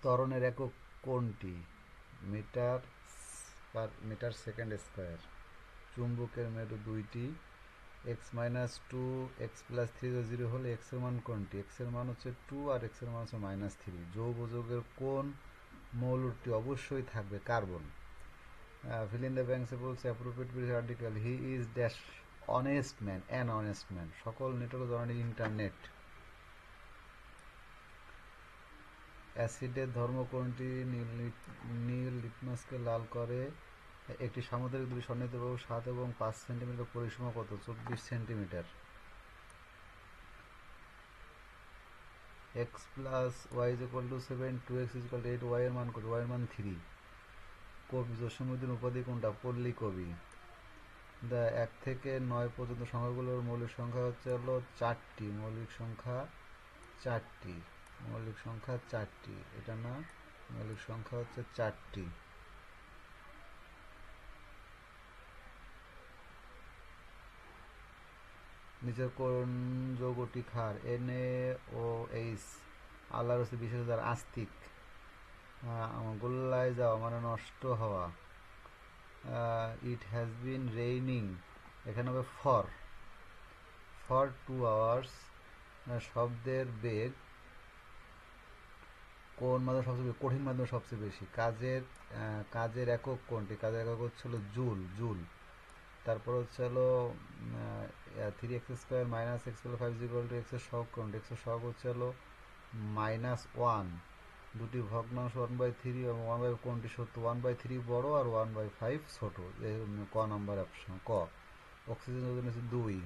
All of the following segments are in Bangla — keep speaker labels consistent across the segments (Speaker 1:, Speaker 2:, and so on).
Speaker 1: ত্বরণের একক কোনটি? Metre per metre second square. চুম্বকের মেরু দুইটি। x-2 x+3 হলে x এর মান কোনটি? x এর মান হচ্ছে 2 আর x এর মান হচ্ছে -3। যৌগযোগের কোন মৌলটি অবশ্যই থাকবে? Carbon. fill in the blanks এ বলছে appropriate British article, he is dash honest man, an honest man। সকল নেটওয়ার্ক ধরনের ইন্টারনেট। অ্যাসিডের ধর্ম কোনটি? নীল লিটমাসকে লাল করে। একটি সামুদ্রিক দুটি সন্নিহিত বাহু 7 এবং 5 সেন্টিমিটার, পরিসীমা কত? 24 centimetre. x plus y is equal to 7, 2x is equal to 8, y এর মান কত? y এর মান 3। কবি জসীমউদ্দিন উপাধি কোনটা? পল্লী কবি। 1 থেকে 9 পর্যন্ত সংখ্যাগুলোর মৌলিক সংখ্যা হচ্ছে হলো 4টি। মৌলিক সংখ্যা 4টি। মৌলিক সংখ্যা 4টি। এটা না, মৌলিক সংখ্যা হচ্ছে 4টি। নিচের কোন যৌগটি ক্ষার? NaOH। আল্লাহর হচ্ছে বিশেষ আস্তিক। গোল্লায় যাওয়া মানে নষ্ট হওয়া। ইট হ্যাজ বিন রেইনিং, এখানে হবে ফর 2 আওয়ার্স। শব্দের বেগ কোন মাধ্যম সবচেয়ে বেশি? কঠিন মাধ্যম সবচেয়ে বেশি। কাজের একক কোনটি? কাজের একক হচ্ছে হলো জুল। তারপর হচ্ছে হলো 3x² - x+5 = x এর সহগ কোনটি? x এর সহগ হচ্ছে হলো -1। দুটি ভগ্নাংশ 1/3 এবং 1/5 কোনটি সত্য? 1/3 বড় আর 1/5 ছোট। ক নাম্বার অপশন ক। অক্সিজেন ওজন হচ্ছে 2।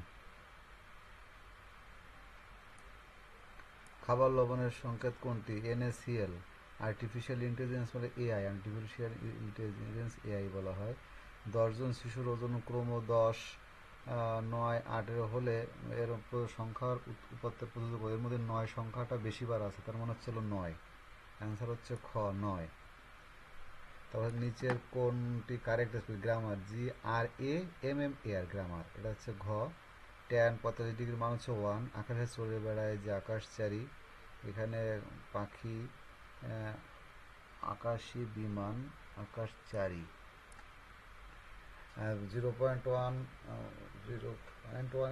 Speaker 1: খাবার লবণের সংকেত কোনটি? NaCl। আর্টিফিশিয়াল ইন্টেলিজেন্স মানে AI, আর্টিফিশিয়াল ইন্টেলিজেন্স AI বলা হয়। 10 জন শিশুর ওজন ক্রম 10, 9, 18 হলে এর সংখ্যার উপাত্তের পদ্ধতি, এর মধ্যে 9 সংখ্যাটা বেশিবার আছে, তার মানে হচ্ছে হলো 9। অ্যান্সার হচ্ছে খ 9। তারপর নিচের কোনটি correct spell? Grammar, GRAMMAR grammar. এটা হচ্ছে ঘ। tan 45 ডিগ্রির মান হচ্ছে 1। আকাশে চড়ে বেড়ায় যে আকাশচারী, এখানে পাখি, আকাশী বিমান, আকাশচারী। 0.1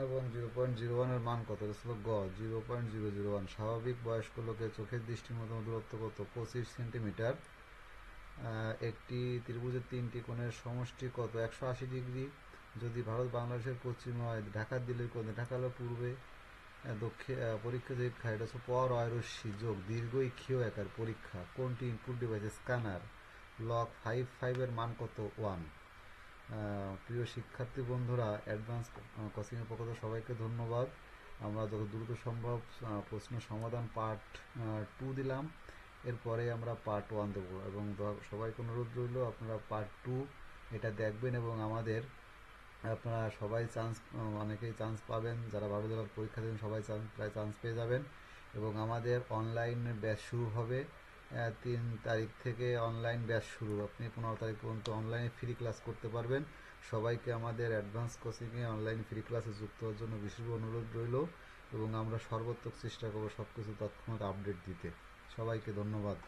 Speaker 1: এবং 0.01 এর মান কত? ছিল গ 0.001। স্বাভাবিক বয়স্ক লোকের চোখের দৃষ্টির মধ্যে দূরত্ব কত? 25 সেন্টিমিটার। একটি ত্রিভুজের 3টি কোণের সমষ্টি কত? 180 ডিগ্রি। যদি ভারত বাংলাদেশের পশ্চিমে হয়, ঢাকা দিল্লির কোণে? ঢাকা হলো পূর্বে। দক্ষিণ পরীক্ষা যে খায়, এটা হচ্ছে পর অয়রস্যি যোগ দীর্ঘই ক্ষীয় একার পরীক্ষা। কোনটি ইনপুট ডিভাইস? স্ক্যানার। লগ 5 এর মান কত? 1। প্রিয় শিক্ষার্থী বন্ধুরা, অ্যাডভান্স কোচিংয়ের পক্ষ থেকে সবাইকে ধন্যবাদ। আমরা যত দ্রুত সম্ভব প্রশ্ন সমাধান পার্ট 2 দিলাম, এরপরে আমরা পার্ট 1 দেবো, এবং সবাইকে অনুরোধ রইল আপনারা পার্ট 2 এটা দেখবেন, এবং আপনারা সবাই অনেকেই চান্স পাবেন। যারা 12 জেলার পরীক্ষা দেবেন সবাই প্রায় চান্স পেয়ে যাবেন। এবং আমাদের অনলাইন ব্যাচ শুরু হবে 3 তারিখ থেকে। অনলাইন ব্যাচ শুরু, আপনি 15 তারিখ পর্যন্ত অনলাইনে ফ্রি ক্লাস করতে পারবেন। সবাইকে আমাদের অ্যাডভান্স কোচিংয়ে অনলাইন ফ্রি ক্লাসে যুক্ত হওয়ার জন্য বিশেষ অনুরোধ রইল, এবং আমরা সর্বোত্তম চেষ্টা করব সব কিছু তৎক্ষণাৎ আপডেট দিতে। সবাইকে ধন্যবাদ।